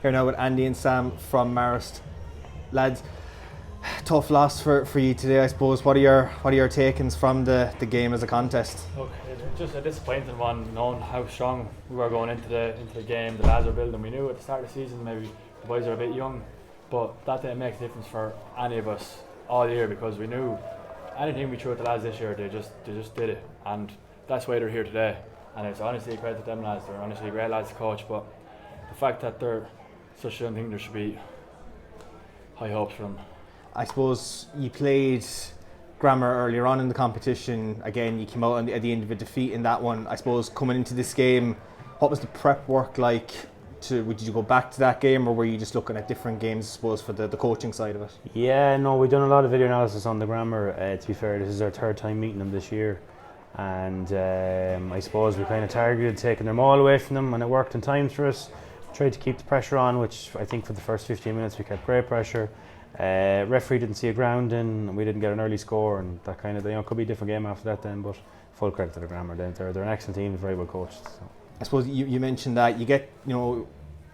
Here now with Andy and Sam from Marist. Lads, tough loss for you today, I suppose. What are your takings from the game as a contest? Look, it's just a disappointing one, knowing how strong we were going into the game. The lads are building. We knew at the start of the season maybe the boys are a bit young, but that didn't make a difference for any of us all year, because we knew anything we threw at the lads this year, they just did it, and that's why they're here today. And it's honestly a credit to them lads. They're honestly great lads to coach, but the fact that they're such a young thing, there should be high hopes for them. I suppose you played Grammar earlier on in the competition. Again, you came out at the end of a defeat in that one. I suppose coming into this game, what was the prep work like? Did you go back to that game, or were you just looking at different games, I suppose, for the coaching side of it? Yeah, no, we've done a lot of video analysis on the Grammar. To be fair, this is our third time meeting them this year, and I suppose we kind of targeted taking them all away from them, and it worked in times for us. Tried to keep the pressure on, which I think for the first 15 minutes we kept great pressure. Referee didn't see a grounding, and we didn't get an early score, and that kind of, could be a different game after that then, but full credit to the Grammar. They're an excellent team, very well coached. So. I suppose you mentioned that you get,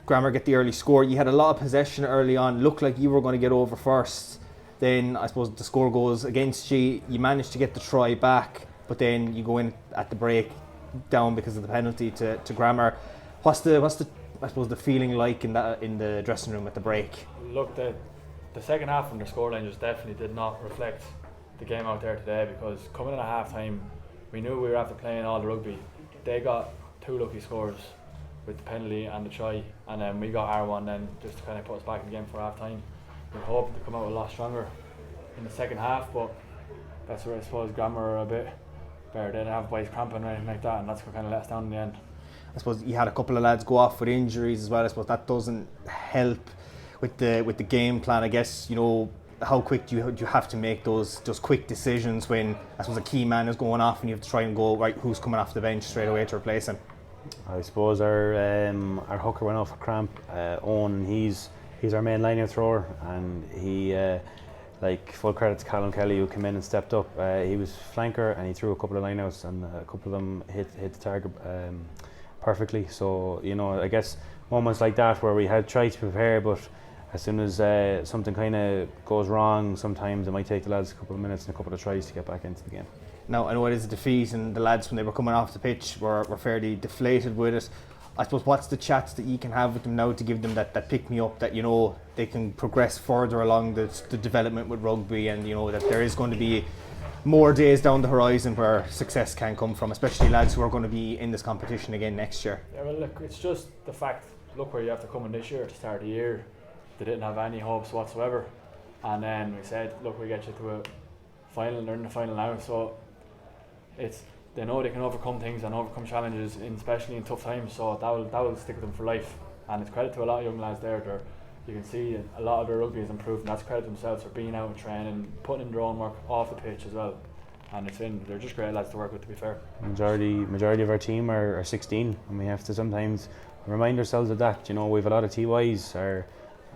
Grammar get the early score. You had a lot of possession early on, looked like you were going to get over first. Then I suppose the score goes against you. You manage to get the try back, but then you go in at the break down because of the penalty to Grammar. What's the I suppose the feeling like in the dressing room at the break? Look, the second half from the scoreline just definitely did not reflect the game out there today, because coming in at half time we knew we were after playing all the rugby. They got 2 lucky scores with the penalty and the try, and then we got our one then just to kind of put us back in the game for half time. We were hoping to come out a lot stronger in the second half, but that's where I suppose Grammar are a bit better. They didn't have boys cramping or anything like that, and that's what kind of let us down in the end. I suppose you had a couple of lads go off with injuries as well. I suppose that doesn't help with the game plan. I guess, how quick do you have to make those quick decisions when I suppose a key man is going off and you have to try and go right, who's coming off the bench straight away to replace him? I suppose our hooker went off a cramp. Owen, he's our main line-out thrower, and he full credit to Callum Kelly, who came in and stepped up. He was flanker and he threw a couple of line-outs, and a couple of them hit the target perfectly. So I guess moments like that where we had tried to prepare, but as soon as something kind of goes wrong, sometimes it might take the lads a couple of minutes and a couple of tries to get back into the game. Now, I know it is a defeat, and the lads, when they were coming off the pitch, were fairly deflated with it. I suppose, what's the chats that you can have with them now to give them that pick-me-up, that they can progress further along the development with rugby, and that there is going to be more days down the horizon where success can come from, especially lads who are going to be in this competition again next year? Yeah, well, look, it's just the fact, look where you have to come in this year. At the start of the year, they didn't have any hopes whatsoever, and then we said, look, we get you to a final, they're in the final now, so they know they can overcome things and overcome challenges, especially in tough times, so that will stick with them for life. And it's credit to a lot of young lads there. You can see a lot of their rugby has improved, and that's credit to themselves for being out and training, putting in their own work off the pitch as well. And they're just great lads to work with, to be fair. Majority of our team are 16, and we have to sometimes remind ourselves of that. We've a lot of TYs.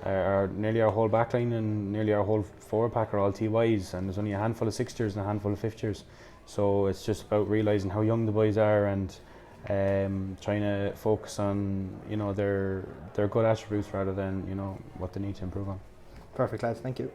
Our nearly our whole backline and nearly our whole forward pack are all TYs, and there's only a handful of 6ers and a handful of 5ers. So it's just about realising how young the boys are, and trying to focus on their good attributes rather than what they need to improve on. Perfect, lads. Thank you.